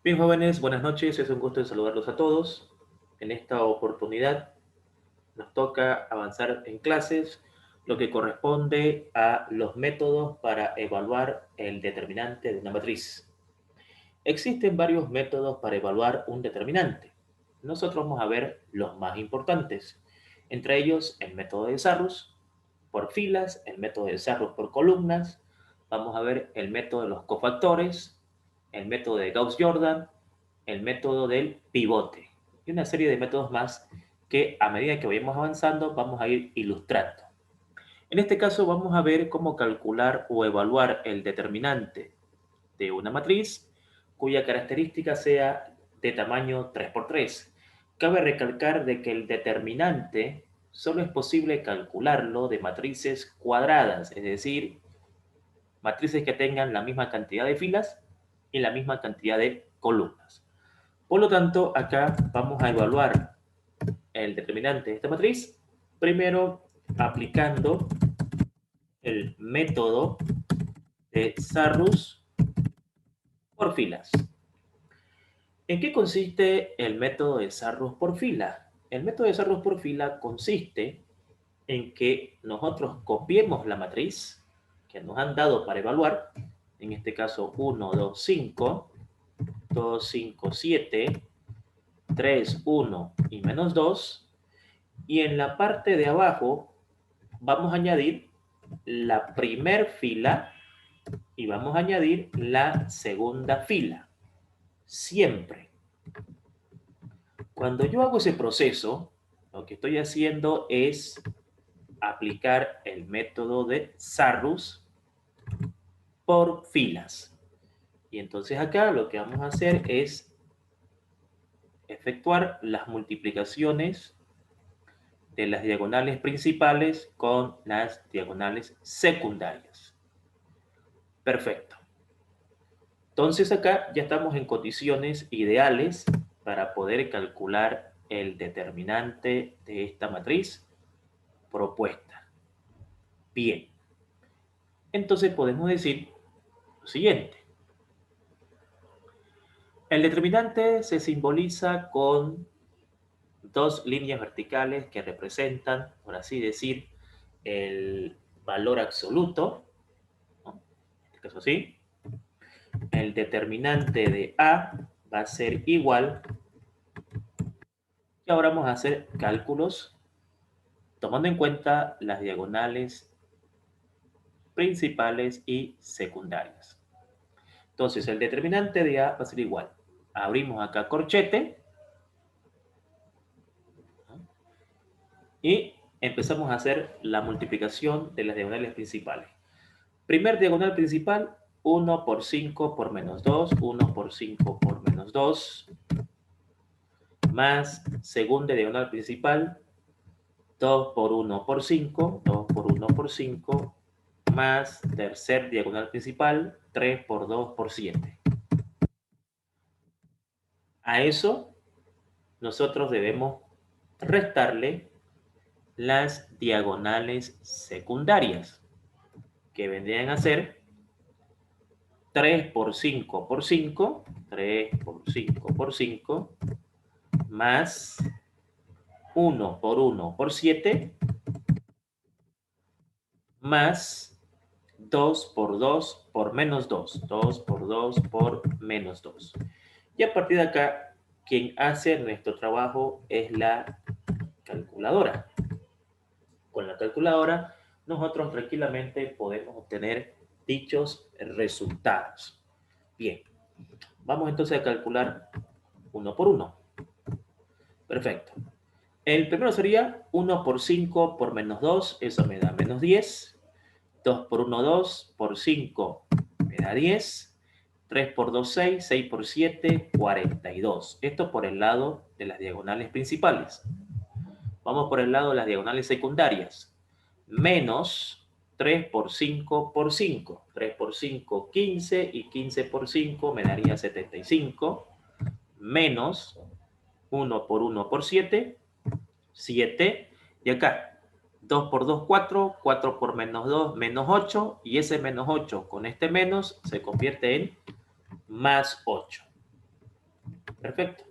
Bien, jóvenes, buenas noches. Es un gusto en saludarlos a todos. En esta oportunidad nos toca avanzar en clases, lo que corresponde a los métodos para evaluar el determinante de una matriz. Existen varios métodos para evaluar un determinante. Nosotros vamos a ver los más importantes. Entre ellos, el método de Sarrus por filas, el método de Sarrus por columnas. Vamos a ver el método de los cofactores, el método de Gauss-Jordan, el método del pivote y una serie de métodos más que a medida que vayamos avanzando vamos a ir ilustrando. En este caso vamos a ver cómo calcular o evaluar el determinante de una matriz cuya característica sea de tamaño 3×3. Cabe recalcar de que el determinante solo es posible calcularlo de matrices cuadradas, es decir, matrices que tengan la misma cantidad de filas y la misma cantidad de columnas. Por lo tanto, acá vamos a evaluar el determinante de esta matriz, primero aplicando el método de Sarrus por filas. ¿En qué consiste el método de Sarrus por fila? El método de Sarrus por fila consiste en que nosotros copiemos la matriz que nos han dado para evaluar, en este caso 1, 2, 5, 2, 5, 7, 3, 1 y menos 2, y en la parte de abajo vamos a añadir la primer fila y vamos a añadir la segunda fila. Siempre. Cuando yo hago ese proceso, lo que estoy haciendo es aplicar el método de Sarrus por filas. Y entonces acá lo que vamos a hacer es efectuar las multiplicaciones de las diagonales principales con las diagonales secundarias. Perfecto. Entonces acá ya estamos en condiciones ideales para poder calcular el determinante de esta matriz propuesta. Bien. Entonces podemos decir lo siguiente. El determinante se simboliza con dos líneas verticales que representan, por así decir, el valor absoluto, ¿no? En este caso sí. El determinante de A va a ser igual. Y ahora vamos a hacer cálculos tomando en cuenta las diagonales principales y secundarias. Entonces, el determinante de A va a ser igual. Abrimos acá corchete, ¿no? Y empezamos a hacer la multiplicación de las diagonales principales. Primer diagonal principal, 1 por 5 por menos 2, 1 por 5 por menos 2, más segunda diagonal principal, 2 por 1 por 5, 2 por 1 por 5, más tercer diagonal principal, 3 por 2 por 7. A eso nosotros debemos restarle las diagonales secundarias, que vendrían a ser 3 por 5 por 5, 3 por 5 por 5, más 1 por 1 por 7, más 2 por 2 por menos 2, 2 por 2 por menos 2. Y a partir de acá, quien hace nuestro trabajo es la calculadora. Con la calculadora, nosotros tranquilamente podemos obtener dichos resultados. Bien, vamos entonces a calcular uno por uno. Perfecto. El primero sería 1 por 5 por menos 2, eso me da menos 10. 2 por 1, 2 por 5 me da 10. 3 por 2, 6, 6 por 7, 42. Esto por el lado de las diagonales principales. Vamos por el lado de las diagonales secundarias. Menos 3 por 5 por 5. 3 por 5, 15. Y 15 por 5 me daría 75. Menos 1 por 1 por 7. 7. Y acá, 2 por 2, 4. 4 por menos 2, menos 8. Y ese menos 8 con este menos se convierte en más 8. Perfecto.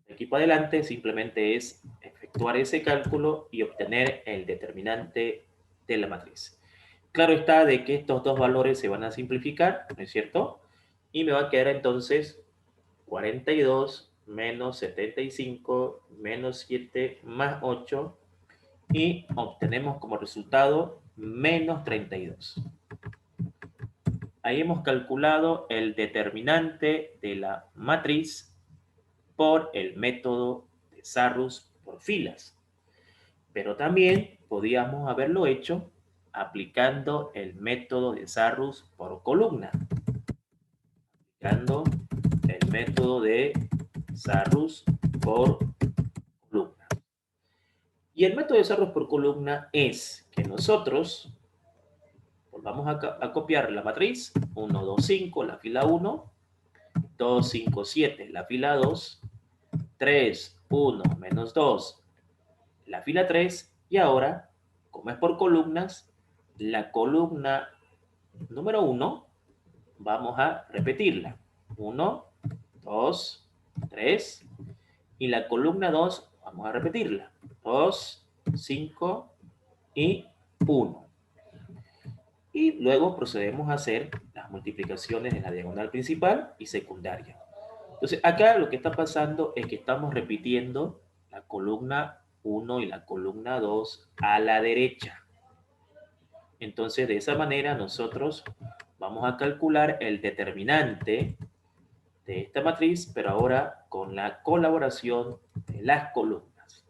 De aquí para adelante simplemente es efectuar ese cálculo y obtener el determinante de la matriz. Claro está de que estos dos valores se van a simplificar, ¿no es cierto? Y me va a quedar entonces 42 menos 75 menos 7 más 8 y obtenemos como resultado menos 32. Ahí hemos calculado el determinante de la matriz por el método de Sarrus por filas. Pero también podíamos haberlo hecho aplicando el método de Sarrus por columna. Aplicando el método de Sarrus por columna. Y el método de Sarrus por columna es que nosotros vamos a copiar la matriz 1, 2, 5, la fila 1, 2, 5, 7, la fila 2, 3, 1, menos 2, la fila 3, y ahora, como es por columnas, la columna número 1 vamos a repetirla. 1, 2, 3, y la columna 2 vamos a repetirla. 2, 5 y 1. Y luego procedemos a hacer las multiplicaciones en la diagonal principal y secundaria. Entonces, acá lo que está pasando es que estamos repitiendo la columna 1 y la columna 2 a la derecha. Entonces, de esa manera nosotros vamos a calcular el determinante de esta matriz, pero ahora con la colaboración de las columnas.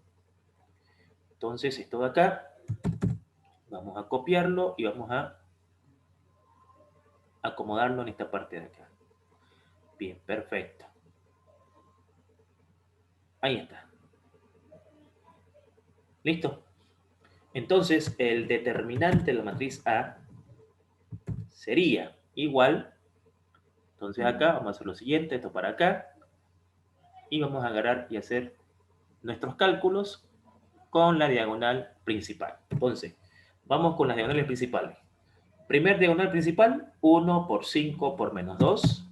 Entonces, esto de acá, vamos a copiarlo y vamos a acomodarlo en esta parte de acá. Bien, perfecto. Ahí está. ¿Listo? Entonces, el determinante de la matriz A sería igual. Entonces acá vamos a hacer lo siguiente, esto para acá. Y vamos a agarrar y hacer nuestros cálculos con la diagonal principal. Entonces, vamos con las diagonales principales. Primer diagonal principal, 1 por 5 por menos 2.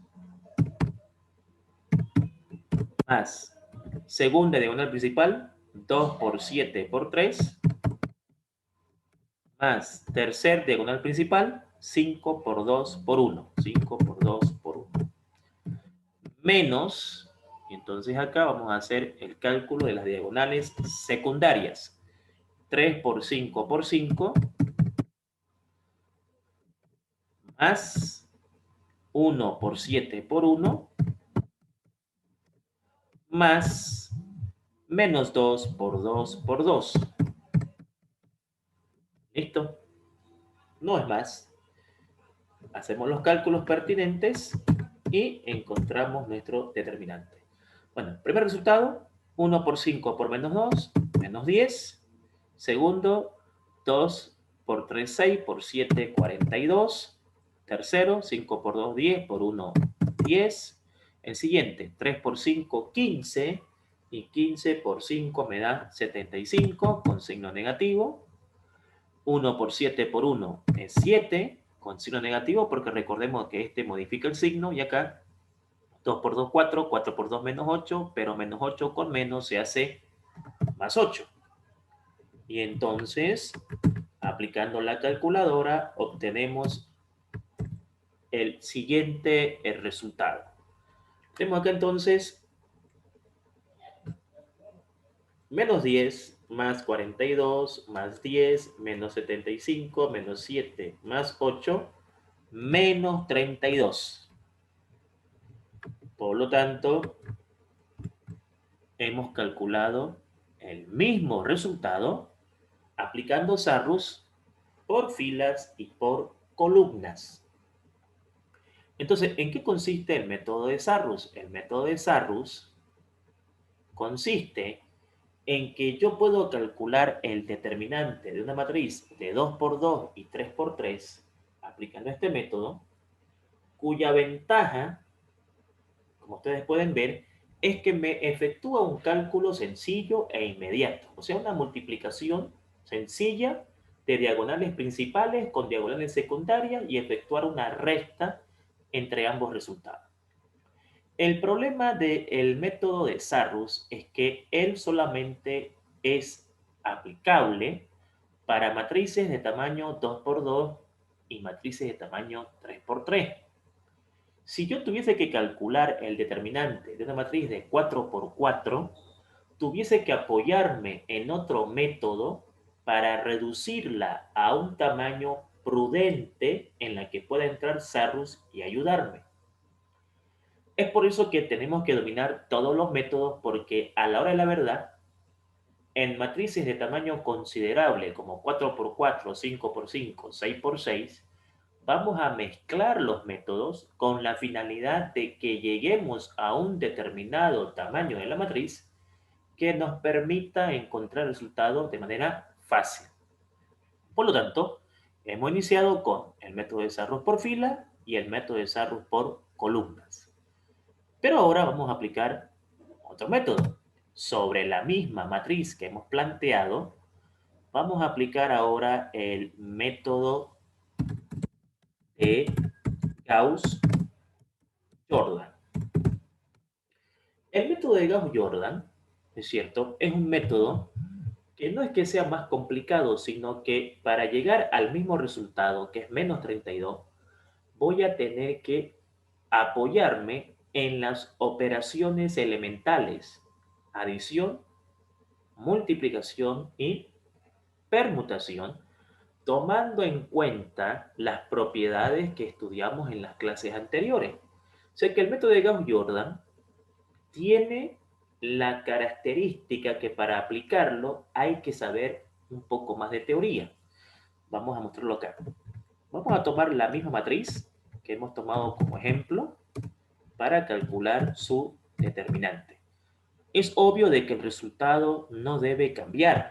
Más segunda diagonal principal, 2 por 7 por 3. Más tercer diagonal principal, 5 por 2 por 1. 5 por 2 por 1. Menos, y entonces acá vamos a hacer el cálculo de las diagonales secundarias. 3 por 5 por 5. Más 1 por 7 por 1. Más menos 2 por 2 por 2. ¿Listo? No es más. Hacemos los cálculos pertinentes y encontramos nuestro determinante. Bueno, primer resultado, 1 por 5 por menos 2, menos 10. Segundo, 2 por 3, 6, por 7, 42. Tercero, 5 por 2, 10, por 1, 10. El siguiente, 3 por 5, 15. Y 15 por 5 me da 75 con signo negativo. 1 por 7 por 1 es 7 con signo negativo porque recordemos que este modifica el signo y acá 2 por 2, 4, 4 por 2 menos 8, pero menos 8 con menos se hace más 8. Y entonces, aplicando la calculadora, obtenemos el siguiente resultado. Tenemos acá entonces menos 10 más 42 más 10 menos 75 menos 7 más 8 menos 32. Por lo tanto, hemos calculado el mismo resultado aplicando Sarrus por filas y por columnas. Entonces, ¿en qué consiste el método de Sarrus? El método de Sarrus consiste en que yo puedo calcular el determinante de una matriz de 2 por 2 y 3 por 3 aplicando este método, cuya ventaja, como ustedes pueden ver, es que me efectúa un cálculo sencillo e inmediato, o sea, una multiplicación sencilla de diagonales principales con diagonales secundarias y efectuar una resta entre ambos resultados. El problema del método de Sarrus es que él solamente es aplicable para matrices de tamaño 2 por 2 y matrices de tamaño 3 por 3. Si yo tuviese que calcular el determinante de una matriz de 4 por 4, tuviese que apoyarme en otro método para reducirla a un tamaño prudente en la que pueda entrar Sarrus y ayudarme. Es por eso que tenemos que dominar todos los métodos, porque a la hora de la verdad, en matrices de tamaño considerable como 4 por 4, 5 por 5, 6 por 6, vamos a mezclar los métodos con la finalidad de que lleguemos a un determinado tamaño de la matriz que nos permita encontrar resultados de manera fácil. Por lo tanto, hemos iniciado con el método de Sarrus por fila y el método de Sarrus por columnas. Pero ahora vamos a aplicar otro método. Sobre la misma matriz que hemos planteado, vamos a aplicar ahora el método de Gauss-Jordan. El método de Gauss-Jordan, es cierto, es un método que no es que sea más complicado, sino que para llegar al mismo resultado, que es menos 32, voy a tener que apoyarme en las operaciones elementales, adición, multiplicación y permutación, tomando en cuenta las propiedades que estudiamos en las clases anteriores. O sea que el método de Gauss-Jordan tiene la característica que para aplicarlo hay que saber un poco más de teoría. Vamos a mostrarlo acá. Vamos a tomar la misma matriz que hemos tomado como ejemplo para calcular su determinante. Es obvio de que el resultado no debe cambiar,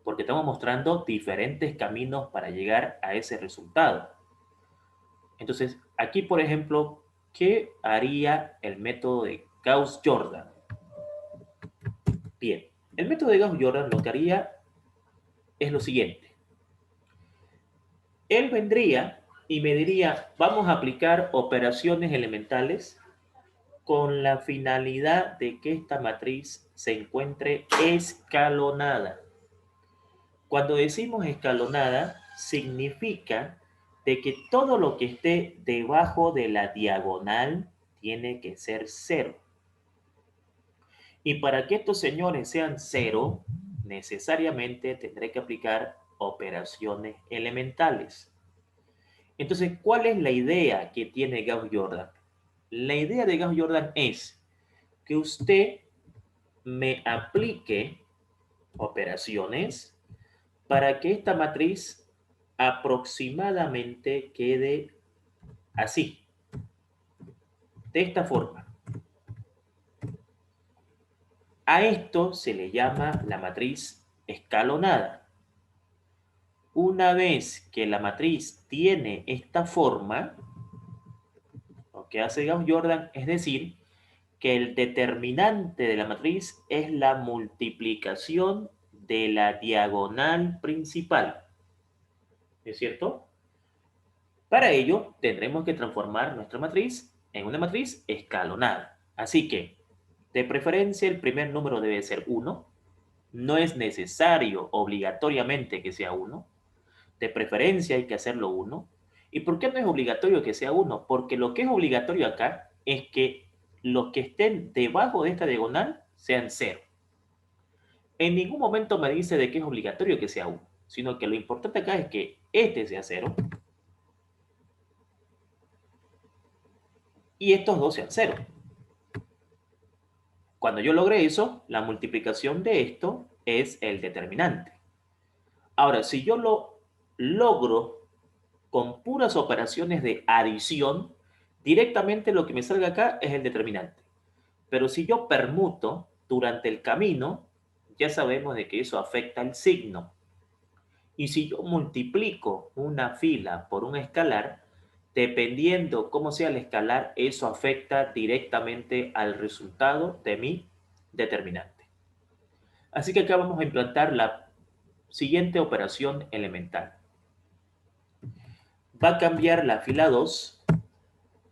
porque estamos mostrando diferentes caminos para llegar a ese resultado. Entonces, aquí, por ejemplo, ¿qué haría el método de Gauss-Jordan? Bien, el método de Gauss-Jordan lo que haría es lo siguiente. Él vendría y me diría, vamos a aplicar operaciones elementales con la finalidad de que esta matriz se encuentre escalonada. Cuando decimos escalonada, significa de que todo lo que esté debajo de la diagonal tiene que ser cero. Y para que estos señores sean cero, necesariamente tendré que aplicar operaciones elementales. Entonces, ¿cuál es la idea que tiene Gauss-Jordan? La idea de Gauss-Jordan es que usted me aplique operaciones para que esta matriz aproximadamente quede así, de esta forma. A esto se le llama la matriz escalonada. Una vez que la matriz tiene esta forma, lo que hace Gauss-Jordan es decir que el determinante de la matriz es la multiplicación de la diagonal principal. ¿Es cierto? Para ello, tendremos que transformar nuestra matriz en una matriz escalonada. Así que, de preferencia, el primer número debe ser 1. No es necesario obligatoriamente que sea 1. De preferencia hay que hacerlo 1. ¿Y por qué no es obligatorio que sea 1? Porque lo que es obligatorio acá es que los que estén debajo de esta diagonal sean 0. En ningún momento me dice de que es obligatorio que sea 1, sino que lo importante acá es que este sea 0 y estos dos sean 0. Cuando yo logre eso, la multiplicación de esto es el determinante. Ahora, si yo lo logro con puras operaciones de adición, directamente lo que me salga acá es el determinante. Pero si yo permuto durante el camino, ya sabemos de que eso afecta el signo. Y si yo multiplico una fila por un escalar, dependiendo cómo sea el escalar, eso afecta directamente al resultado de mi determinante. Así que acá vamos a implantar la siguiente operación elemental. Va a cambiar la fila 2,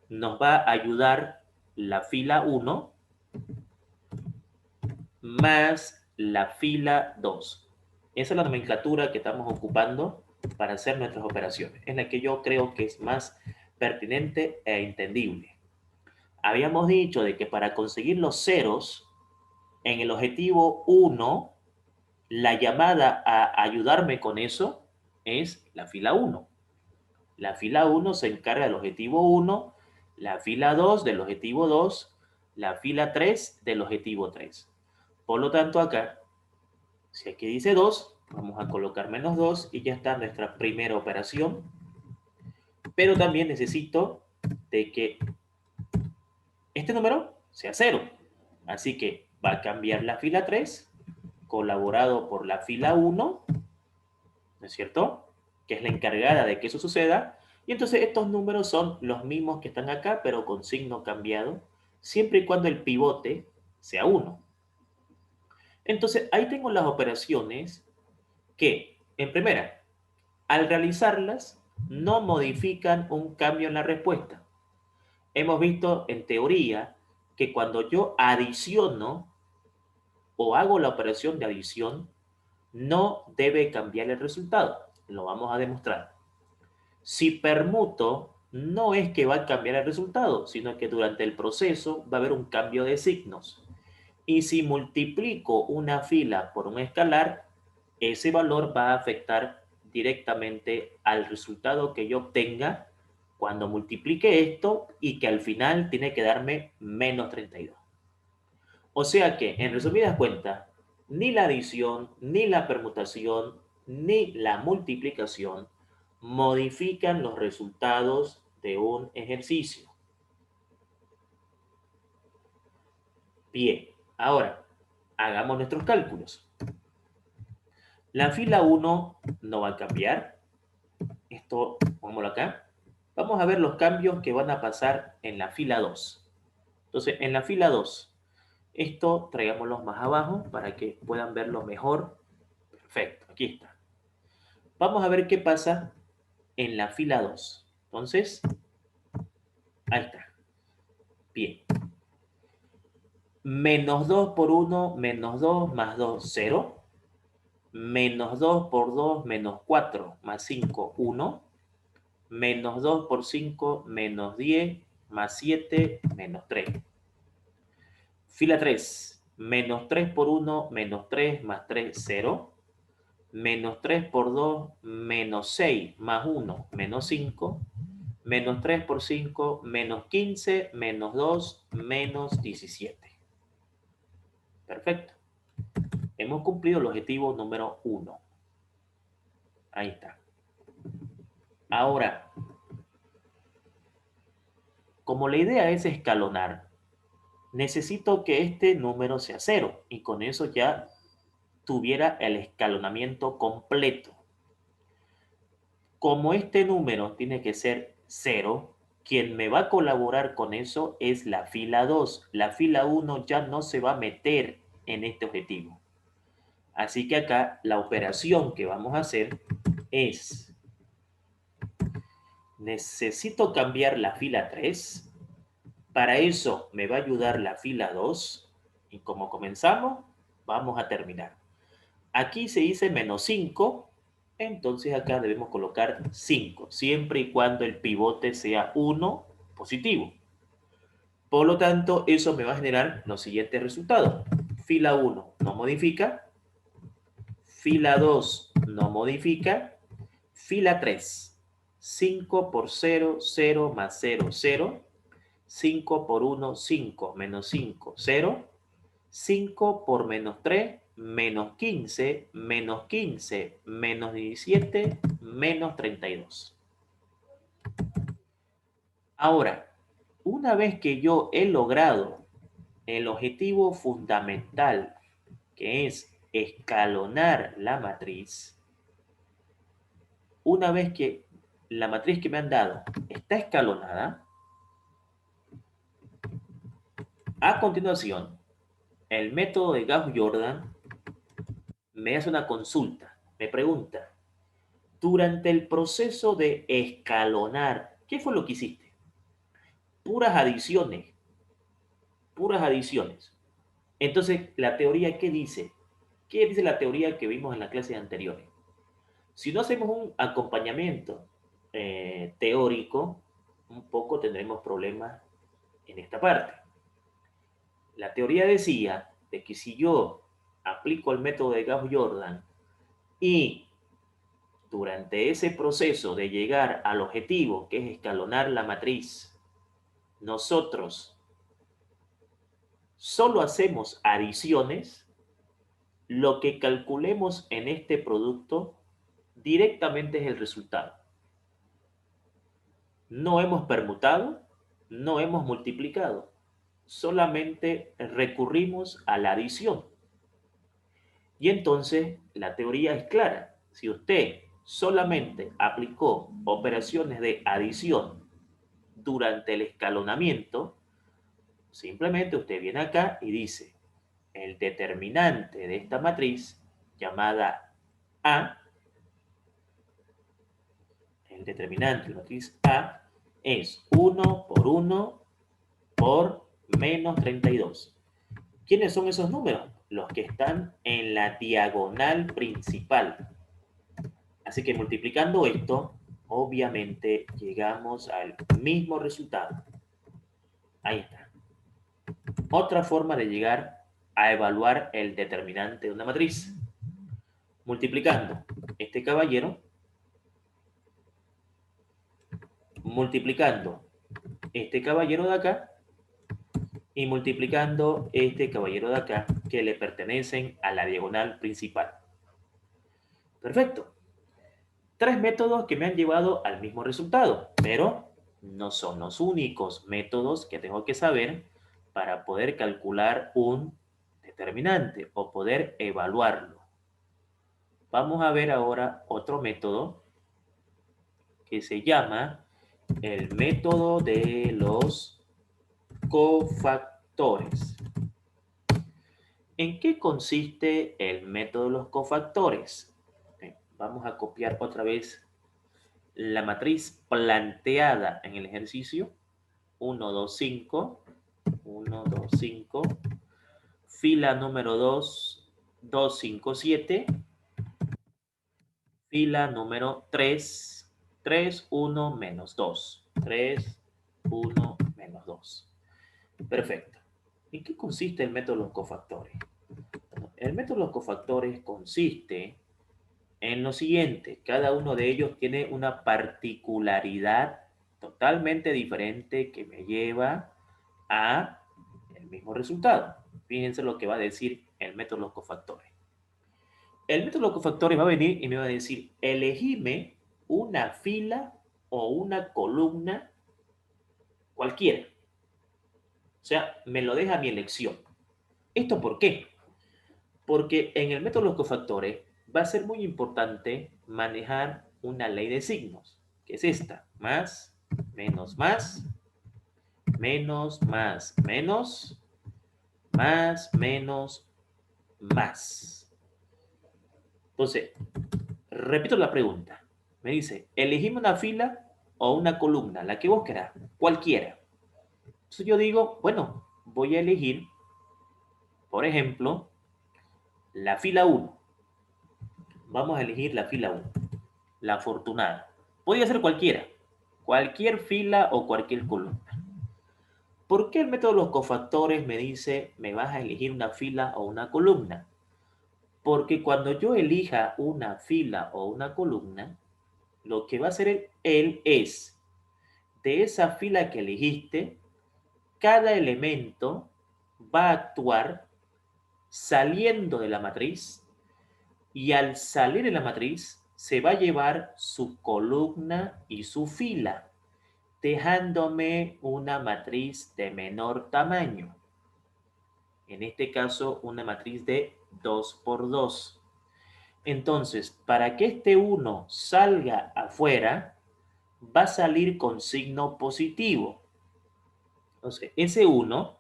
nos va a ayudar la fila 1 más la fila 2. Esa es la nomenclatura que estamos ocupando para hacer nuestras operaciones. Es la que yo creo que es más pertinente e entendible. Habíamos dicho de que para conseguir los ceros en el objetivo 1, la llamada a ayudarme con eso es la fila 1. La fila 1 se encarga del objetivo 1, la fila 2 del objetivo 2, la fila 3 del objetivo 3. Por lo tanto, acá, si aquí dice 2, vamos a colocar menos 2 y ya está nuestra primera operación. Pero también necesito de que este número sea 0. Así que va a cambiar la fila 3, colaborado por la fila 1, ¿no es cierto? Que es la encargada de que eso suceda. Y entonces estos números son los mismos que están acá, pero con signo cambiado, siempre y cuando el pivote sea 1. Entonces ahí tengo las operaciones que, en primera, al realizarlas, no modifican un cambio en la respuesta. Hemos visto en teoría que cuando yo adiciono o hago la operación de adición, no debe cambiar el resultado. Lo vamos a demostrar. Si permuto, no es que va a cambiar el resultado, sino que durante el proceso va a haber un cambio de signos. Y si multiplico una fila por un escalar, ese valor va a afectar directamente al resultado que yo obtenga cuando multiplique esto y que al final tiene que darme menos 32. O sea que, en resumidas cuentas, ni la adición, ni la permutación, ni la multiplicación modifican los resultados de un ejercicio. Bien, ahora hagamos nuestros cálculos. La fila 1 no va a cambiar. Esto, pongámoslo acá. Vamos a ver los cambios que van a pasar en la fila 2. Entonces, en la fila 2, esto traigámoslo más abajo para que puedan verlo mejor. Perfecto, aquí está. Vamos a ver qué pasa en la fila 2. Entonces, ahí está. Bien. Menos 2 por 1, menos 2 más 2, 0. Menos 2 por 2, menos 4 más 5, 1. Menos 2 por 5, menos 10 más 7, menos 3. Fila 3. Menos 3 por 1, menos 3 más 3, 0. Menos 3 por 2, menos 6 más 1, menos 5. Menos 3 por 5, menos 15, menos 2, menos 17. Perfecto. Hemos cumplido el objetivo número 1. Ahí está. Ahora, como la idea es escalonar, necesito que este número sea 0 y con eso ya tuviera el escalonamiento completo. Como este número tiene que ser 0, quien me va a colaborar con eso es la fila 2. La fila 1 ya no se va a meter en este objetivo. Así que acá la operación que vamos a hacer es, necesito cambiar la fila 3. Para eso me va a ayudar la fila 2. Y como comenzamos, vamos a terminar. Aquí se dice menos 5, entonces acá debemos colocar 5, siempre y cuando el pivote sea 1 positivo. Por lo tanto, eso me va a generar los siguientes resultados. Fila 1 no modifica, fila 2 no modifica, fila 3, 5 por 0, 0 más 0, 0, 5 por 1, 5, menos 5, 0, 5 por menos 3, menos 15, menos 15, menos 17, menos 32. Ahora, una vez que yo he logrado el objetivo fundamental, que es escalonar la matriz, una vez que la matriz que me han dado está escalonada, a continuación, el método de Gauss-Jordan me hace una consulta, me pregunta, durante el proceso de escalonar, ¿qué fue lo que hiciste? Puras adiciones. puras adiciones. Entonces, ¿la teoría qué dice? ¿Qué dice la teoría que vimos en las clases anteriores? Si no hacemos un acompañamiento teórico, un poco tendremos problemas en esta parte. La teoría decía de que si yo aplico el método de Gauss-Jordan y durante ese proceso de llegar al objetivo, que es escalonar la matriz, nosotros solo hacemos adiciones, lo que calculemos en este producto directamente es el resultado. No hemos permutado, no hemos multiplicado, solamente recurrimos a la adición. Y entonces la teoría es clara. Si usted solamente aplicó operaciones de adición durante el escalonamiento, simplemente usted viene acá y dice, el determinante de esta matriz llamada A, el determinante de la matriz A es 1 por 1 por menos 32. ¿Quiénes son esos números? Los que están en la diagonal principal. Así que multiplicando esto, obviamente llegamos al mismo resultado. Ahí está. Otra forma de llegar a evaluar el determinante de una matriz. Multiplicando este caballero, multiplicando este caballero de acá y multiplicando este caballero de acá que le pertenecen a la diagonal principal. Perfecto. Tres métodos que me han llevado al mismo resultado, pero no son los únicos métodos que tengo que saber para poder calcular un determinante o poder evaluarlo. Vamos a ver ahora otro método que se llama el método de los cofactores. ¿En qué consiste el método de los cofactores? Vamos a copiar otra vez la matriz planteada en el ejercicio 1, 2, 5, 1, 2, 5, fila número 2, 2, 5, 7, fila número 3, 3, 1, menos 2, 3, 1, menos 2. Perfecto. ¿En qué consiste el método de los cofactores? Bueno, el método de los cofactores consiste en lo siguiente: cada uno de ellos tiene una particularidad totalmente diferente que me lleva a el mismo resultado. Fíjense lo que va a decir el método de los cofactores. El método de los cofactores va a venir y me va a decir, elegime una fila o una columna cualquiera. O sea, me lo deja a mi elección. ¿Esto por qué? Porque en el método de los cofactores va a ser muy importante manejar una ley de signos, que es esta: más, menos, más, menos, más, menos, más, menos, más. Entonces, repito la pregunta. Me dice, elegime una fila o una columna, la que vos querás, cualquiera. Entonces yo digo, bueno, voy a elegir, por ejemplo, la fila 1. Vamos a elegir la fila 1, la afortunada. Podría ser cualquiera, cualquier fila o cualquier columna. ¿Por qué el método de los cofactores me dice, me vas a elegir una fila o una columna? Porque cuando yo elija una fila o una columna, lo que va a hacer él es, de esa fila que elegiste, cada elemento va a actuar saliendo de la matriz y al salir de la matriz se va a llevar su columna y su fila, dejándome una matriz de menor tamaño. En este caso, una matriz de 2 por 2. Entonces, para que este 1 salga afuera, va a salir con signo positivo. Entonces, ese 1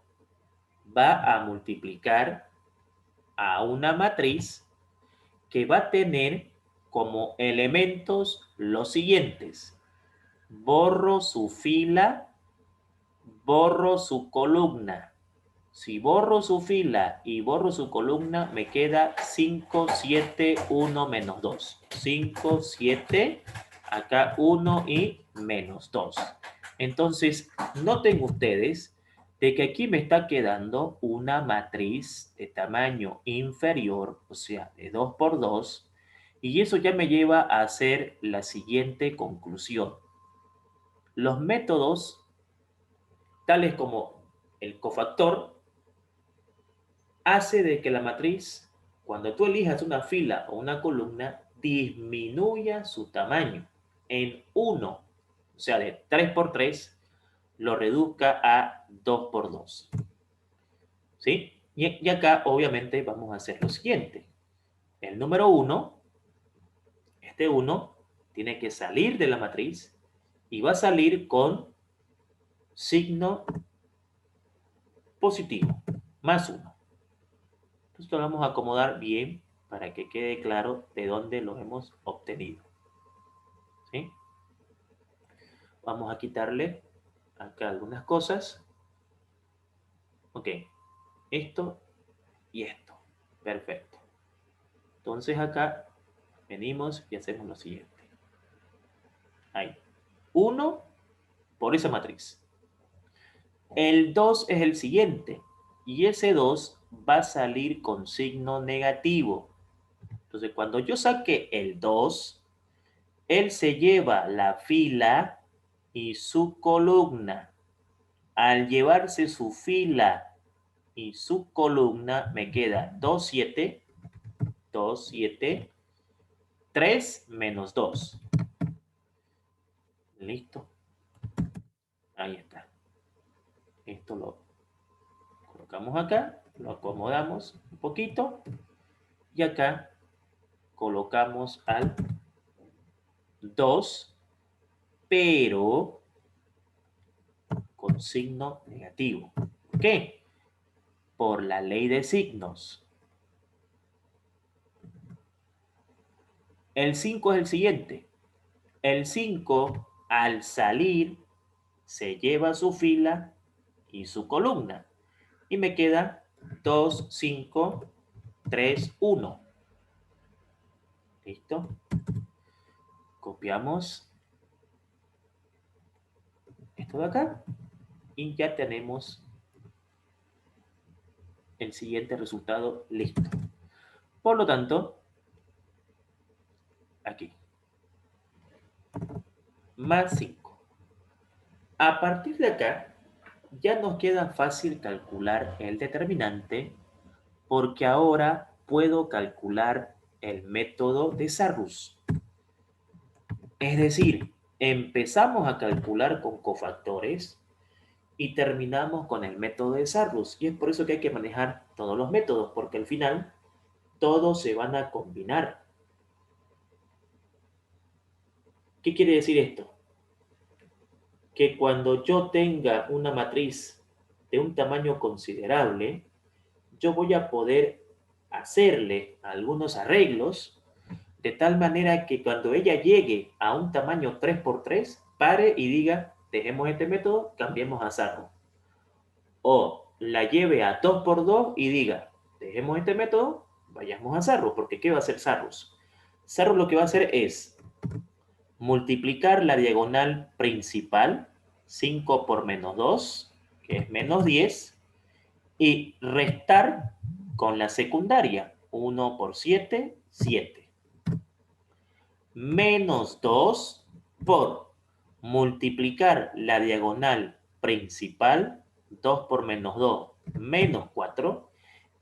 va a multiplicar a una matriz que va a tener como elementos los siguientes. Borro su fila, borro su columna. Si borro su fila y borro su columna, me queda 5, 7, 1, menos 2. 5, 7, acá 1 y menos 2. Entonces, noten ustedes de que aquí me está quedando una matriz de tamaño inferior, o sea, de 2 por 2, y eso ya me lleva a hacer la siguiente conclusión. Los métodos, tales como el cofactor, hace de que la matriz, cuando tú elijas una fila o una columna, disminuya su tamaño en 1, o sea, de 3 por 3, lo reduzca a 2 por 2. ¿Sí? Y acá, obviamente, vamos a hacer lo siguiente. El número 1, este 1, tiene que salir de la matriz y va a salir con signo positivo, más 1. Entonces lo vamos a acomodar bien para que quede claro de dónde lo hemos obtenido. ¿Sí? Vamos a quitarle acá algunas cosas. Ok, esto y esto. Perfecto. Entonces acá venimos y hacemos lo siguiente. Ahí. 1 por esa matriz. El 2 es el siguiente. Y ese 2 va a salir con signo negativo. Entonces cuando yo saque el 2, él se lleva la fila y su columna. Al llevarse su fila y su columna, me queda 2, 7, 2, 7, 3 menos 2. Listo. Ahí está. Esto lo colocamos acá, lo acomodamos un poquito y acá colocamos al 2, pero con signo negativo. ¿Por qué? Por la ley de signos. El 5 es el siguiente. El 5 al salir se lleva su fila y su columna. Y me queda 2, 5, 3, 1. ¿Listo? Copiamos esto de acá y ya tenemos el siguiente resultado listo. Por lo tanto, aquí, más 5. A partir de acá, ya nos queda fácil calcular el determinante porque ahora puedo calcular el método de Sarrus. Es decir, empezamos a calcular con cofactores y terminamos con el método de Sarrus. Y es por eso que hay que manejar todos los métodos, porque al final todos se van a combinar. ¿Qué quiere decir esto? Que cuando yo tenga una matriz de un tamaño considerable, yo voy a poder hacerle algunos arreglos de tal manera que cuando ella llegue a un tamaño 3 por 3, pare y diga, dejemos este método, cambiemos a Sarrus. O la lleve a 2 por 2 y diga, dejemos este método, vayamos a Sarrus, porque ¿qué va a hacer Sarrus? Sarrus lo que va a hacer es multiplicar la diagonal principal, 5 por menos 2, que es menos 10, y restar con la secundaria, 1 por 7, 7. Menos 2 por multiplicar la diagonal principal, 2 por menos 2, menos 4,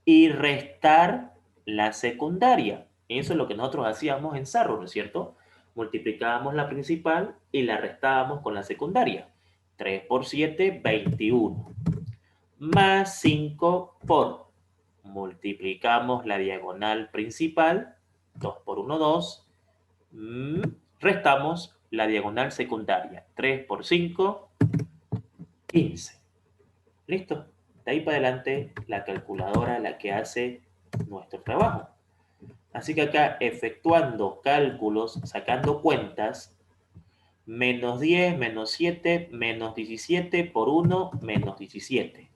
y restar la secundaria. Eso es lo que nosotros hacíamos en Sarrus, ¿no es cierto? Multiplicábamos la principal y la restábamos con la secundaria. 3 por 7, 21. Más 5 por multiplicamos la diagonal principal, 2 por 1, 2. Restamos la diagonal secundaria, 3 por 5, 15. ¿Listo? De ahí para adelante, la calculadora la que hace nuestro trabajo. Así que acá, efectuando cálculos, sacando cuentas, menos 10, menos 7, menos 17 por 1, menos 17.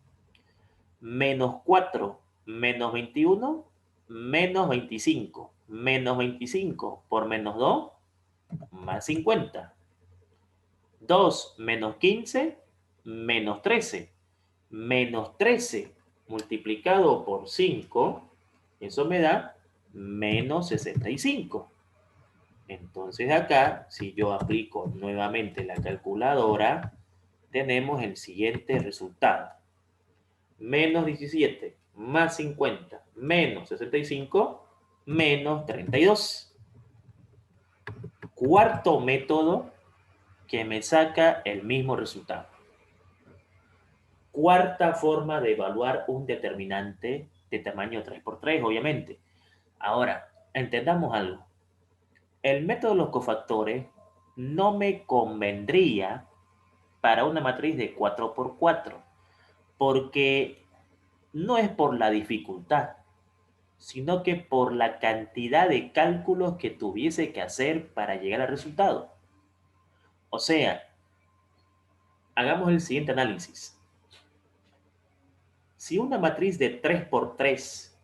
menos 4, menos 21, menos 25. Menos 25 por menos 2, más 50. 2 menos 15, menos 13. Menos 13 multiplicado por 5, eso me da menos 65. Entonces acá, si yo aplico nuevamente la calculadora, tenemos el siguiente resultado. Menos 17 más 50 menos 65 menos 32. Cuarto método que me saca el mismo resultado. Cuarta forma de evaluar un determinante de tamaño 3×3, obviamente. Ahora, entendamos algo. El método de los cofactores no me convendría para una matriz de 4×4, porque no es por la dificultad, sino que por la cantidad de cálculos que tuviese que hacer para llegar al resultado. O sea, hagamos el siguiente análisis. Si una matriz de 3×3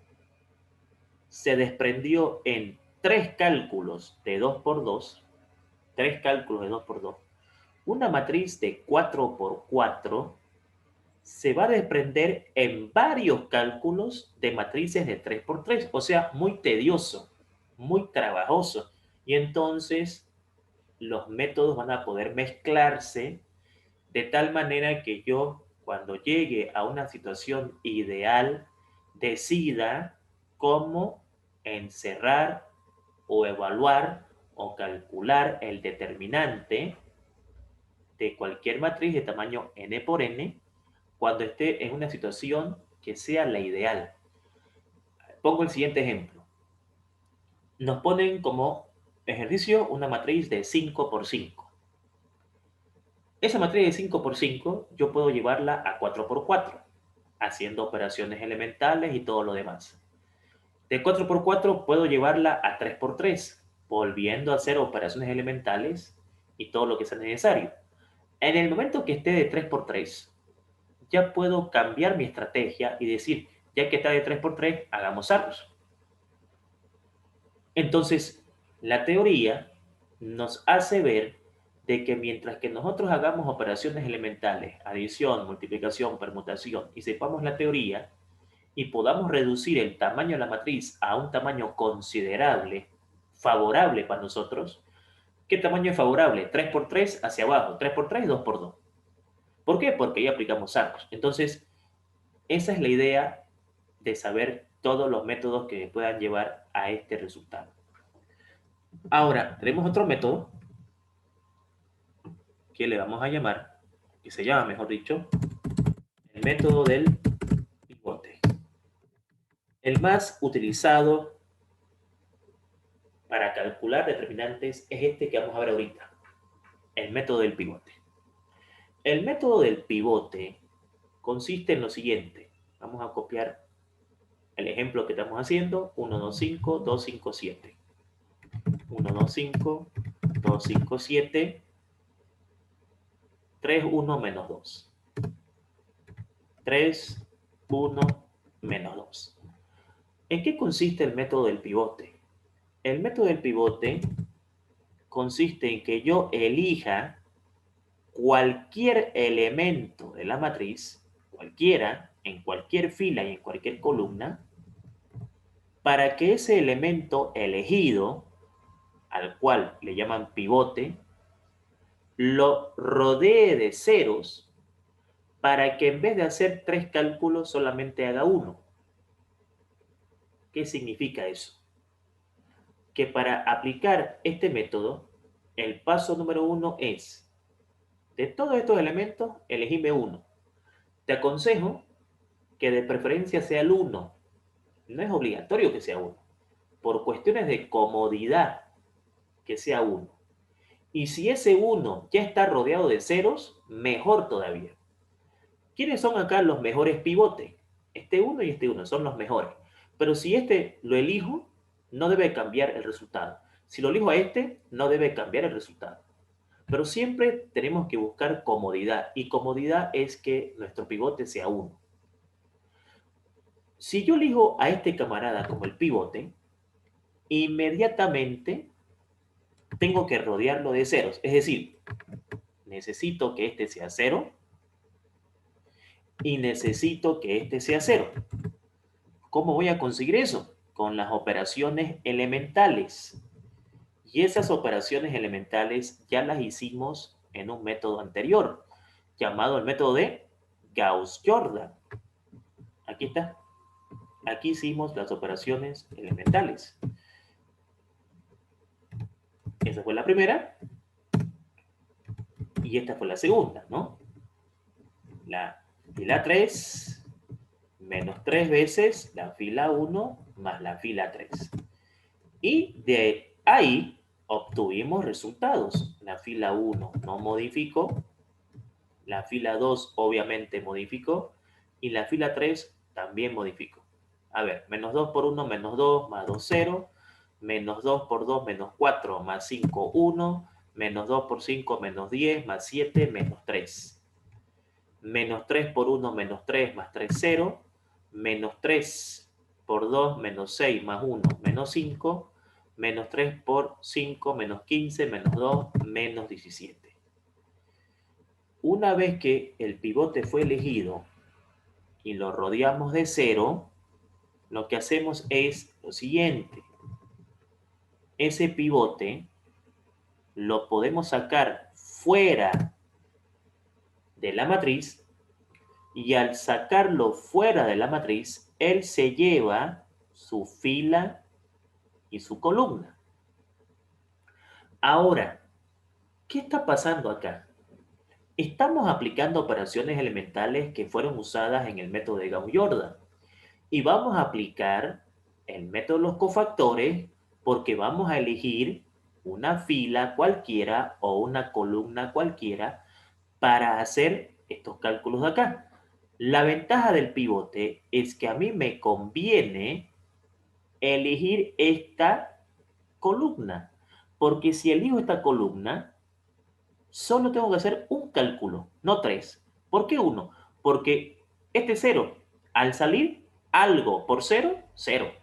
se desprendió en 3 cálculos de 2×2, 3 cálculos de 2×2, una matriz de 4×4 se va a desprender en varios cálculos de matrices de 3×3, o sea, muy tedioso, muy trabajoso. Y entonces los métodos van a poder mezclarse de tal manera que yo, cuando llegue a una situación ideal, decida cómo encerrar o evaluar o calcular el determinante de cualquier matriz de tamaño n por n cuando esté en una situación que sea la ideal. Pongo el siguiente ejemplo. Nos ponen como ejercicio una matriz de 5×5. Esa matriz de 5×5 yo puedo llevarla a 4×4, haciendo operaciones elementales y todo lo demás. De 4×4 puedo llevarla a 3×3, volviendo a hacer operaciones elementales y todo lo que sea necesario. En el momento que esté de 3×3, ya puedo cambiar mi estrategia y decir, ya que está de 3×3, hagamos arcos. Entonces, la teoría nos hace ver de que mientras que nosotros hagamos operaciones elementales, adición, multiplicación, permutación, y sepamos la teoría, y podamos reducir el tamaño de la matriz a un tamaño considerable, favorable para nosotros. ¿Qué tamaño es favorable? 3×3 hacia abajo, 3×3, 2×2. ¿Por qué? Porque ya aplicamos arcos. Entonces, esa es la idea de saber todos los métodos que puedan llevar a este resultado. Ahora, tenemos otro método que le vamos a llamar, que se llama, mejor dicho, el método del pivote. El más utilizado para calcular determinantes es este que vamos a ver ahorita, el método del pivote. El método del pivote consiste en lo siguiente. Vamos a copiar el ejemplo que estamos haciendo, 1, 2, 5, 2, 5, 7. 1, 2, 5, 2, 5, 7, 3, 1, menos 2. 3, 1, menos 2. ¿En qué consiste el método del pivote? El método del pivote consiste en que yo elija cualquier elemento de la matriz, cualquiera, en cualquier fila y en cualquier columna, para que ese elemento elegido, al cual le llaman pivote, lo rodee de ceros para que en vez de hacer 3 cálculos solamente haga uno. ¿Qué significa eso? Que para aplicar este método, el paso número 1 es, de todos estos elementos, elegime uno. Te aconsejo que de preferencia sea el 1. No es obligatorio que sea 1. Por cuestiones de comodidad, que sea 1. Y si ese 1 ya está rodeado de ceros, mejor todavía. ¿Quiénes son acá los mejores pivotes? Este 1 y este 1 son los mejores. Pero si este lo elijo, no debe cambiar el resultado. Si lo elijo a este, no debe cambiar el resultado. Pero siempre tenemos que buscar comodidad. Y comodidad es que nuestro pivote sea 1. Si yo elijo a este camarada como el pivote, inmediatamente tengo que rodearlo de ceros. Es decir, necesito que este sea 0 y necesito que este sea 0. ¿Cómo voy a conseguir eso? Con las operaciones elementales. Y esas operaciones elementales ya las hicimos en un método anterior, llamado el método de Gauss-Jordan. Aquí está. Aquí hicimos las operaciones elementales. Esa fue la primera y esta fue la segunda, ¿no? La fila 3 menos 3 veces la fila 1 más la fila 3. Y de ahí obtuvimos resultados. La fila 1 no modificó, la fila 2 obviamente modificó y la fila 3 también modificó. A ver, menos 2 por 1, menos 2, más 2, 0. Menos 2 por 2, menos 4, más 5, 1. Menos 2 por 5, menos 10, más 7, menos 3. Menos 3 por 1, menos 3, más 3, 0. Menos 3 por 2, menos 6, más 1, menos 5. Menos 3 por 5, menos 15, menos 2, menos 17. Una vez que el pivote fue elegido y lo rodeamos de 0, lo que hacemos es lo siguiente. Ese pivote lo podemos sacar fuera de la matriz y al sacarlo fuera de la matriz, él se lleva su fila y su columna. Ahora, ¿qué está pasando acá? Estamos aplicando operaciones elementales que fueron usadas en el método de Gauss-Jordan y vamos a aplicar el método de los cofactores porque vamos a elegir una fila cualquiera o una columna cualquiera para hacer estos cálculos de acá. La ventaja del pivote es que a mí me conviene elegir esta columna, porque si elijo esta columna, solo tengo que hacer un cálculo, no tres. ¿Por qué uno? Porque este cero, al salir algo por cero, cero.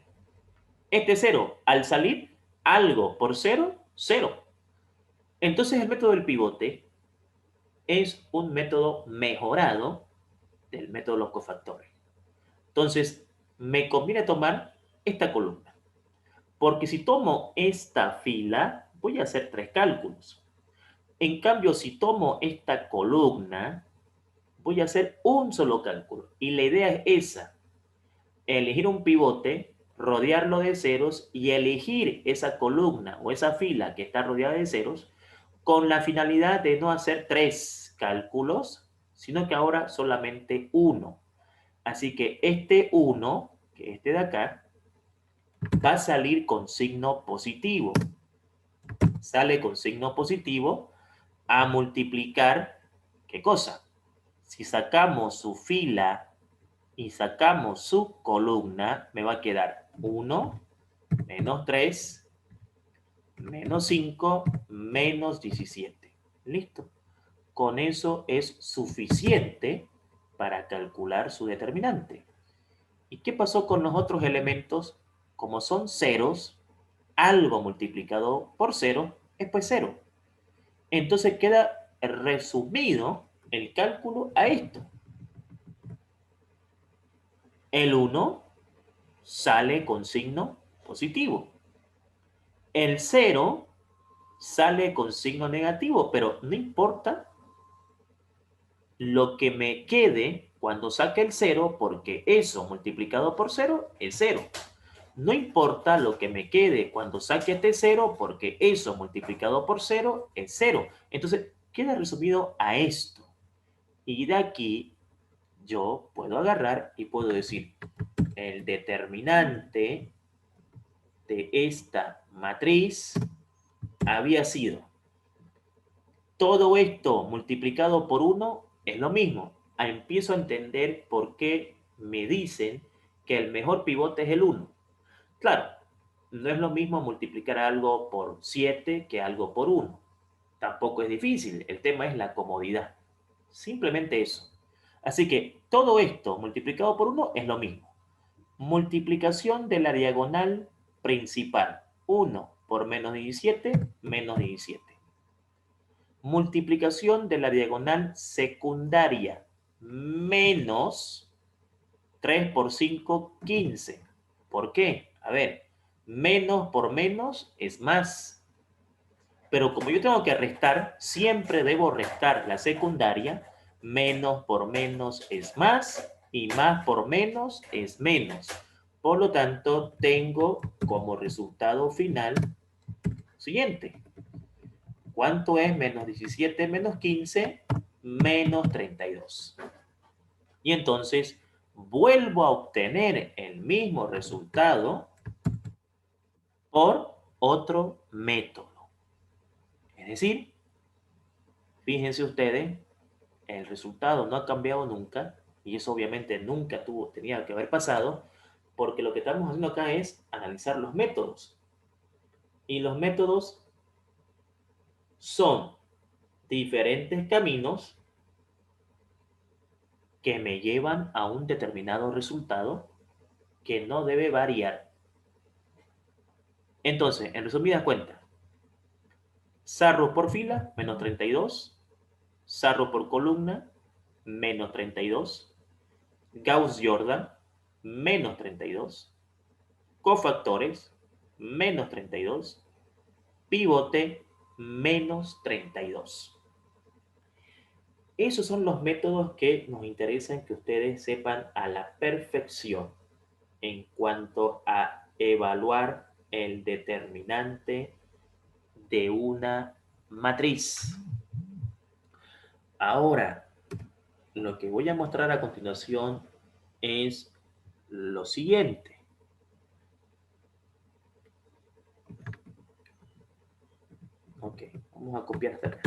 Este cero, al salir algo por cero, cero. Entonces el método del pivote es un método mejorado del método de los cofactores. Entonces, me conviene tomar esta columna, porque si tomo esta fila, voy a hacer tres cálculos. En cambio, si tomo esta columna, voy a hacer un solo cálculo. Y la idea es esa, elegir un pivote, rodearlo de ceros y elegir esa columna o esa fila que está rodeada de ceros con la finalidad de no hacer tres cálculos, sino que ahora solamente uno. Así que este 1, que este de acá, va a salir con signo positivo. Sale con signo positivo a multiplicar, ¿qué cosa? Si sacamos su fila y sacamos su columna, me va a quedar 1 menos 3 menos 5 menos 17. ¿Listo? Con eso es suficiente para calcular su determinante. ¿Y qué pasó con los otros elementos? Como son ceros, algo multiplicado por cero es pues cero. Entonces queda resumido el cálculo a esto. El 1 sale con signo positivo. El 0 sale con signo negativo, pero no importa lo que me quede cuando saque el 0, porque eso multiplicado por 0 es 0. No importa lo que me quede cuando saque este 0, porque eso multiplicado por 0 es 0. Entonces, queda resumido a esto. Y de aquí yo puedo agarrar y puedo decir, el determinante de esta matriz había sido todo esto multiplicado por 1 es lo mismo. Empiezo a entender por qué me dicen que el mejor pivote es el 1. Claro, no es lo mismo multiplicar algo por 7 que algo por 1. Tampoco es difícil, el tema es la comodidad. Simplemente eso. Así que todo esto multiplicado por 1 es lo mismo. Multiplicación de la diagonal principal. 1 por menos 17. Multiplicación de la diagonal secundaria. Menos 3 por 5, 15. ¿Por qué? A ver, menos por menos es más. Pero como yo tengo que restar, siempre debo restar la secundaria. Menos por menos es más y más por menos es menos. Por lo tanto, tengo como resultado final siguiente. ¿Cuánto es menos 17 menos 15? Menos 32. Y entonces vuelvo a obtener el mismo resultado por otro método. Es decir, fíjense ustedes, el resultado no ha cambiado nunca, y eso obviamente nunca tenía que haber pasado, porque lo que estamos haciendo acá es analizar los métodos. Y los métodos son diferentes caminos que me llevan a un determinado resultado que no debe variar. Entonces, en resumidas cuentas, Sarro por fila, menos 32. Sarro por columna, menos 32. Gauss-Jordan, menos 32. Cofactores, menos 32. Pivote, menos 32. Esos son los métodos que nos interesan que ustedes sepan a la perfección en cuanto a evaluar el determinante de una matriz. Ahora, lo que voy a mostrar a continuación es lo siguiente. Ok, vamos a copiar hasta acá.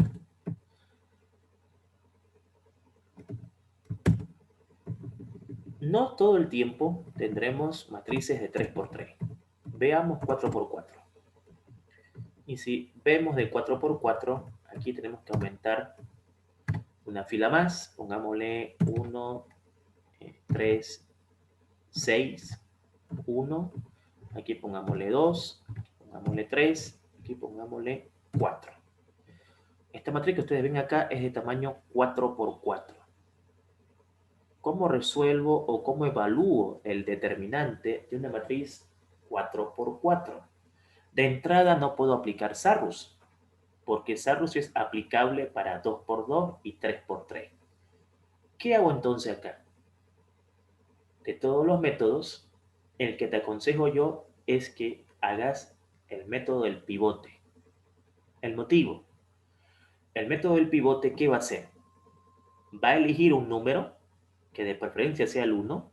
No todo el tiempo tendremos matrices de 3×3. Veamos 4×4. Y si vemos de 4×4, aquí tenemos que aumentar una fila más. Pongámosle 1, 3, 6, 1. Aquí pongámosle 2, pongámosle 3, aquí pongámosle 4. Esta matriz que ustedes ven acá es de tamaño 4×4. ¿Cómo resuelvo o cómo evalúo el determinante de una matriz 4×4? De entrada no puedo aplicar Sarrus, porque Sarrus es aplicable para 2×2 y 3×3. ¿Qué hago entonces acá? De todos los métodos, el que te aconsejo yo es que hagas el método del pivote. El motivo. El método del pivote, ¿qué va a hacer? Va a elegir un número, que de preferencia sea el 1,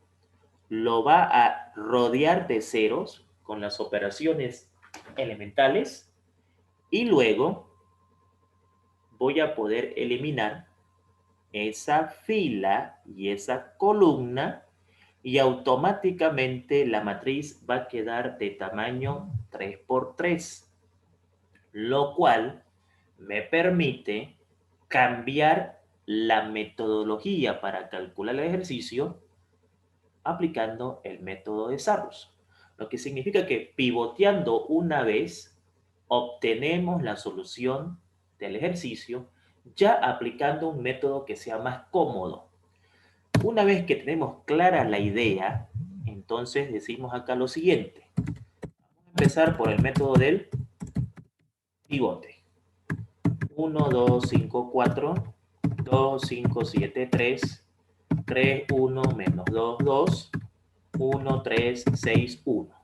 lo va a rodear de ceros con las operaciones elementales y luego voy a poder eliminar esa fila y esa columna y automáticamente la matriz va a quedar de tamaño 3×3, lo cual me permite cambiar la metodología para calcular el ejercicio aplicando el método de Sarrus, lo que significa que pivoteando una vez obtenemos la solución del ejercicio ya aplicando un método que sea más cómodo. Una vez que tenemos clara la idea, entonces decimos acá lo siguiente. Vamos a empezar por el método del pivote. 1, 2, 5, 4, 2, 5, 7, 3, 3, 1, menos 2, 2, 1, 3, 6, 1.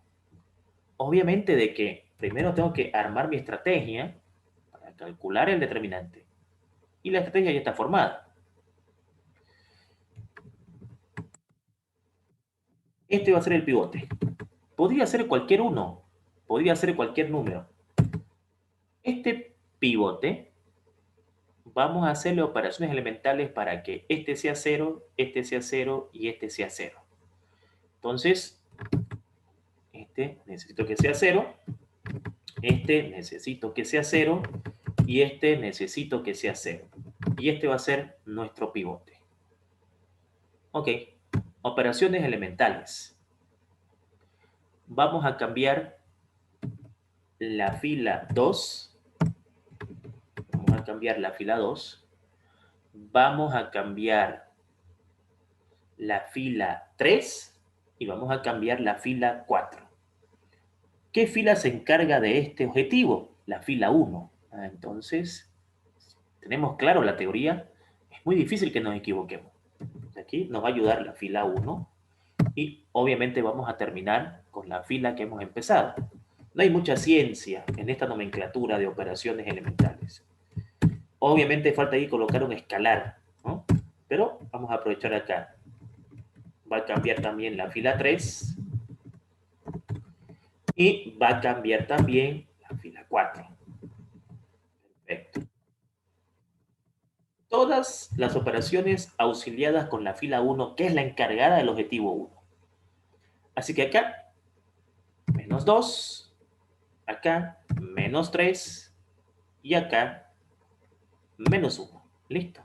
Obviamente de que primero tengo que armar mi estrategia para calcular el determinante. Y la estrategia ya está formada. Este va a ser el pivote. Podría ser cualquier uno, podría ser cualquier número. Este pivote, vamos a hacerle operaciones elementales para que este sea 0 y este sea 0. Entonces, este necesito que sea 0, este necesito que sea 0 y este necesito que sea 0. Y este va a ser nuestro pivote. Ok, operaciones elementales. vamos a cambiar la fila 2. Vamos a cambiar la fila 2. Vamos a cambiar la fila 3 y vamos a cambiar la fila 4. ¿Qué fila se encarga de este objetivo? La fila 1. Entonces, tenemos claro la teoría. Es muy difícil que nos equivoquemos. Aquí nos va a ayudar la fila 1 y obviamente vamos a terminar con la fila que hemos empezado. No hay mucha ciencia en esta nomenclatura de operaciones elementales. Obviamente falta ahí colocar un escalar, ¿no? Pero vamos a aprovechar acá. Va a cambiar también la fila 3 y va a cambiar también la fila 4. Perfecto. Todas las operaciones auxiliadas con la fila 1, que es la encargada del objetivo 1. Así que acá, menos 2, acá, menos 3 y acá, menos 1. Listo.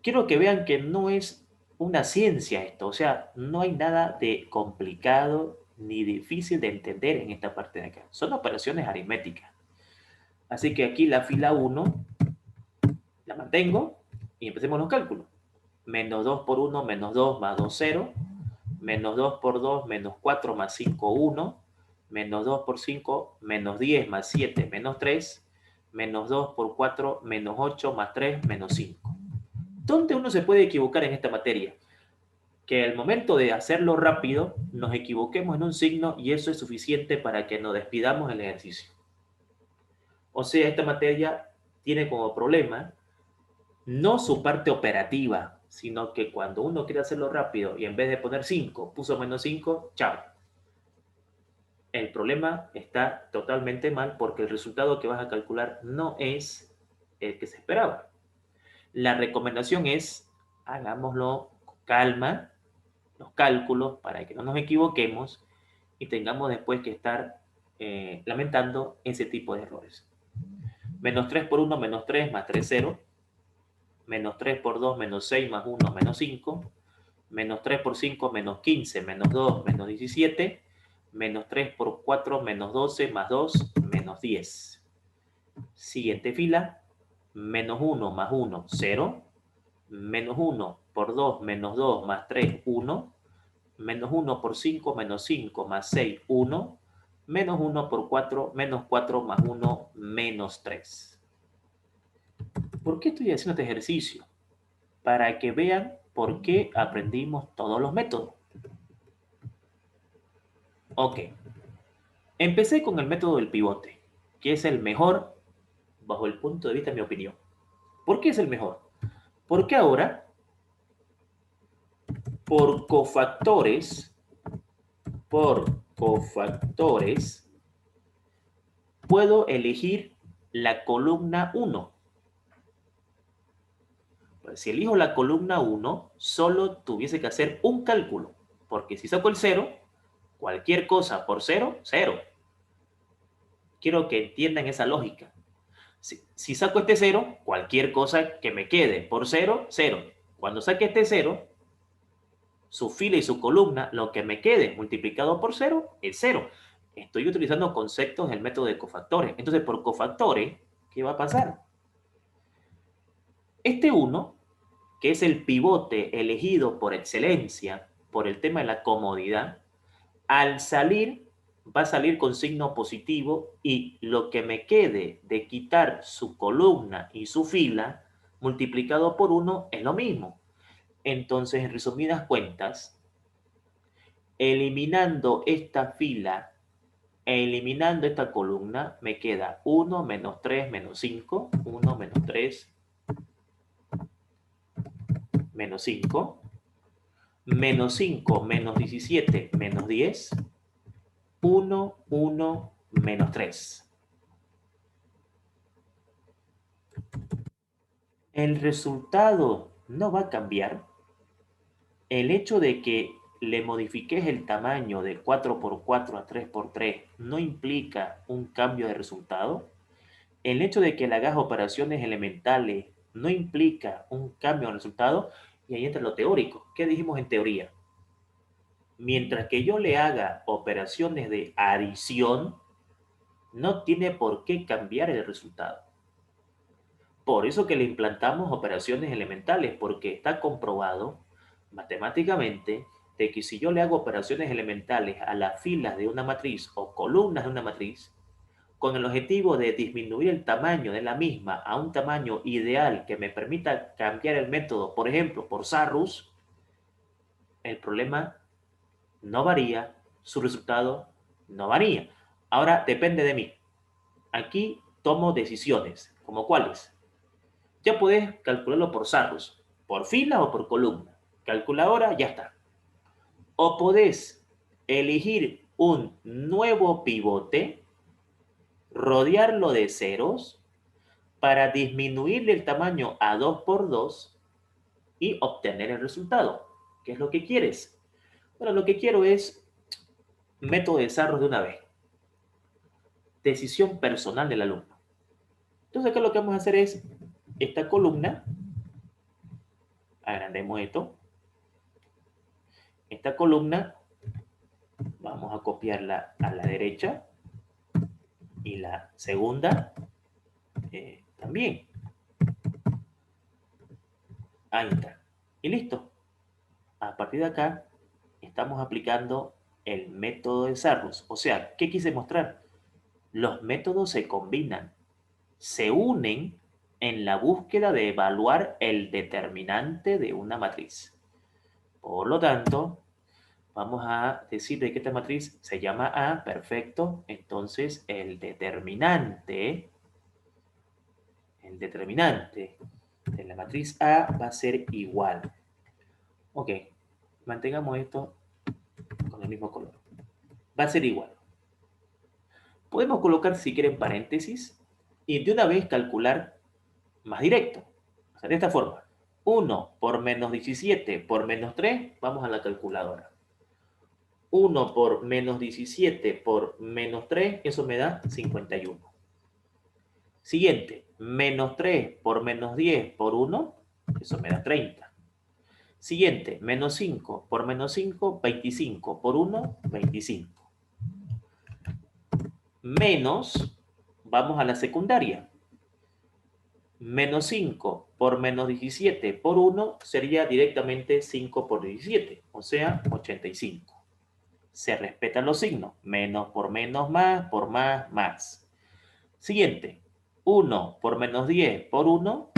Quiero que vean que no es una ciencia esto, o sea, no hay nada de complicado ni difícil de entender en esta parte de acá. Son operaciones aritméticas. Así que aquí la fila 1 la mantengo y empecemos los cálculos. Menos 2 por 1, menos 2 más 2, 0. Menos 2 por 2, menos 4 más 5, 1. Menos 2 por 5, menos 10 más 7, menos 3. Menos 2 por 4, menos 8 más 3, menos 5. ¿Dónde uno se puede equivocar en esta materia? Que al momento de hacerlo rápido nos equivoquemos en un signo y eso es suficiente para que nos despidamos el ejercicio. O sea, esta materia tiene como problema no su parte operativa, sino que cuando uno quiere hacerlo rápido y en vez de poner 5, puso menos 5, chao. El problema está totalmente mal porque el resultado que vas a calcular no es el que se esperaba. La recomendación es, hagámoslo con calma, los cálculos, para que no nos equivoquemos y tengamos después que estar lamentando ese tipo de errores. Menos 3 por 1, menos 3, más 3, 0. Menos 3 por 2, menos 6, más 1, menos 5. Menos 3 por 5, menos 15, menos 2, menos 17. Menos 3 por 4, menos 12, más 2, menos 10. Siguiente fila, menos 1 más 1, 0. Menos 1 por 2, menos 2, más 3, 1. Menos 1 por 5, menos 5, más 6, 1. Menos 1 por 4, menos 4, más 1, menos 3. ¿Por qué estoy haciendo este ejercicio? Para que vean por qué aprendimos todos los métodos. Ok, empecé con el método del pivote, que es el mejor bajo el punto de vista de mi opinión. ¿Por qué es el mejor? Porque ahora, por cofactores, puedo elegir la columna 1. Pues si elijo la columna 1, solo tuviese que hacer un cálculo, porque si saco el 0, cualquier cosa por 0, 0. Quiero que entiendan esa lógica. Si saco este 0, cualquier cosa que me quede por 0, 0. Cuando saque este 0, su fila y su columna, lo que me quede multiplicado por 0 es 0. Estoy utilizando conceptos del método de cofactores. Entonces, por cofactores, ¿qué va a pasar? Este 1, que es el pivote elegido por excelencia por el tema de la comodidad, al salir va a salir con signo positivo y lo que me quede de quitar su columna y su fila multiplicado por 1 es lo mismo. Entonces, en resumidas cuentas, eliminando esta fila e eliminando esta columna, me queda 1 menos 3 menos 5, 1 menos 3 menos 5, menos 5 menos 17 menos 10, 1, 1, menos 3. El resultado no va a cambiar. El hecho de que le modifiques el tamaño de 4x4 a 3x3 no implica un cambio de resultado. El hecho de que le hagas operaciones elementales no implica un cambio de resultado. Y ahí entra lo teórico. ¿Qué dijimos en teoría? Mientras que yo le haga operaciones de adición, no tiene por qué cambiar el resultado. Por eso que le implantamos operaciones elementales, porque está comprobado matemáticamente de que si yo le hago operaciones elementales a las filas de una matriz o columnas de una matriz, con el objetivo de disminuir el tamaño de la misma a un tamaño ideal que me permita cambiar el método, por ejemplo, por Sarrus, el problema no varía, su resultado no varía. Ahora depende de mí. Aquí tomo decisiones, como cuáles. Ya podés calcularlo por Sarrus, por fila o por columna. Calculadora, ya está. O podés elegir un nuevo pivote, rodearlo de ceros para disminuir el tamaño a 2 por 2 y obtener el resultado. ¿Qué es lo que quieres? Bueno, lo que quiero es método de Sarrus de una vez. Decisión personal del alumno. Entonces acá lo que vamos a hacer es esta columna, agrandemos esto, esta columna vamos a copiarla a la derecha y la segunda también. Ahí está. Y listo. A partir de acá estamos aplicando el método de Sarrus. O sea, ¿qué quise mostrar? Los métodos se combinan, se unen en la búsqueda de evaluar el determinante de una matriz. Por lo tanto, vamos a decir de que esta matriz se llama A, perfecto. Entonces, el determinante de la matriz A va a ser igual. Ok, mantengamos esto con el mismo color. Va a ser igual. Podemos colocar, si quieren, paréntesis y de una vez calcular más directo. O sea, de esta forma. 1 por menos 17 por menos 3, vamos a la calculadora. 1 por menos 17 por menos 3, eso me da 51. Siguiente, menos 3 por menos 10 por 1, eso me da 30. Siguiente, menos 5 por menos 5, 25 por 1, 25. Menos, vamos a la secundaria. Menos 5 por menos 17 por 1 sería directamente 5 por 17, o sea, 85. Se respetan los signos. Menos por menos, más, por más, más. Siguiente. 1 por menos 10 por 1,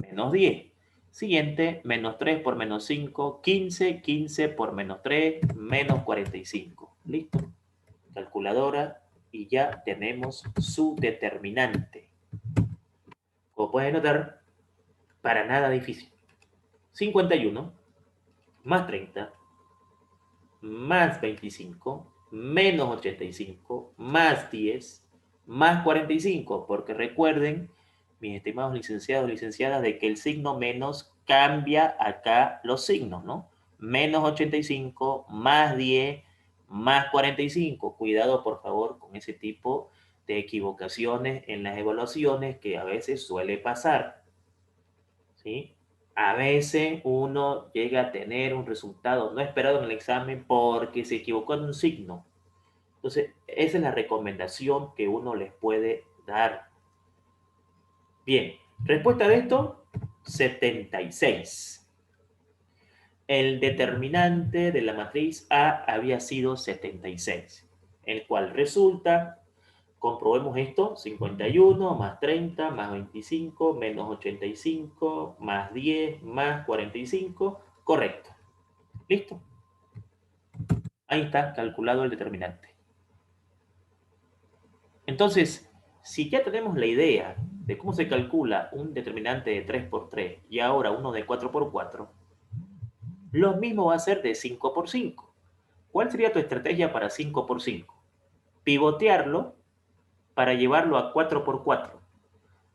menos 10. Siguiente, menos 3 por menos 5, 15, 15 por menos 3, menos 45. ¿Listo? Calculadora y ya tenemos su determinante. Como pueden notar, para nada difícil. 51 más 30 más 25 menos 85 más 10 más 45, porque recuerden, mis estimados licenciados y licenciadas, de que el signo menos cambia acá los signos, ¿no? Menos 85 más 10 más 45. Cuidado, por favor, con ese tipo de equivocaciones en las evaluaciones que a veces suele pasar, ¿sí? A veces uno llega a tener un resultado no esperado en el examen porque se equivocó en un signo. Entonces, esa es la recomendación que uno les puede dar. Bien, respuesta de esto, 76. El determinante de la matriz A había sido 76, el cual resulta, comprobemos esto, 51 más 30 más 25 menos 85 más 10 más 45, correcto. ¿Listo? Ahí está calculado el determinante. Entonces, si ya tenemos la idea de cómo se calcula un determinante de 3 por 3 y ahora uno de 4 por 4, lo mismo va a ser de 5 por 5. ¿Cuál sería tu estrategia para 5 por 5? Pivotearlo para llevarlo a 4 por 4.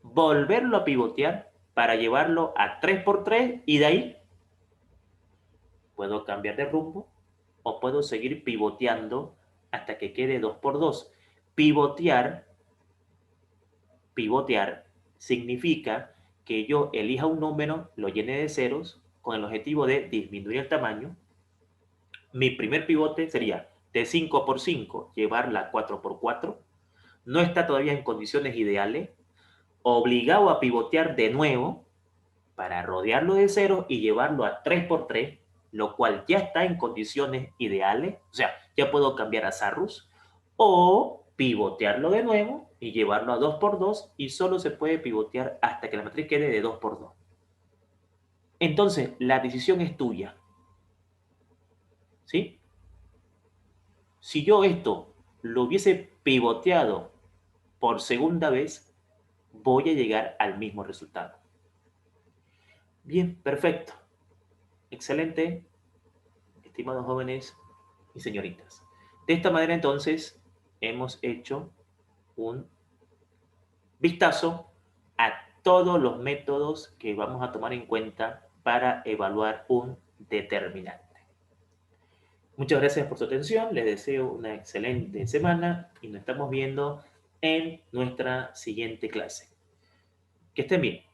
Volverlo a pivotear para llevarlo a 3 por 3 y de ahí puedo cambiar de rumbo o puedo seguir pivoteando hasta que quede 2 por 2. Pivotear significa que yo elija un número, lo llene de ceros con el objetivo de disminuir el tamaño Mi primer pivote sería de 5 por 5 llevarla a 4 por 4. No está todavía en condiciones ideales. Obligado a pivotear de nuevo para rodearlo de cero y llevarlo a 3 por 3, lo cual ya está en condiciones ideales. O sea, ya puedo cambiar a Sarrus. O pivotearlo de nuevo y llevarlo a 2 por 2 y solo se puede pivotear hasta que la matriz quede de 2 por 2. Entonces, la decisión es tuya. ¿Sí? Si yo esto lo hubiese pivoteado por segunda vez, voy a llegar al mismo resultado. Bien, perfecto. Excelente, estimados jóvenes y señoritas. De esta manera, entonces, hemos hecho un vistazo a todos los métodos que vamos a tomar en cuenta para evaluar un determinante. Muchas gracias por su atención, les deseo una excelente semana y nos estamos viendo en nuestra siguiente clase. Que estén bien.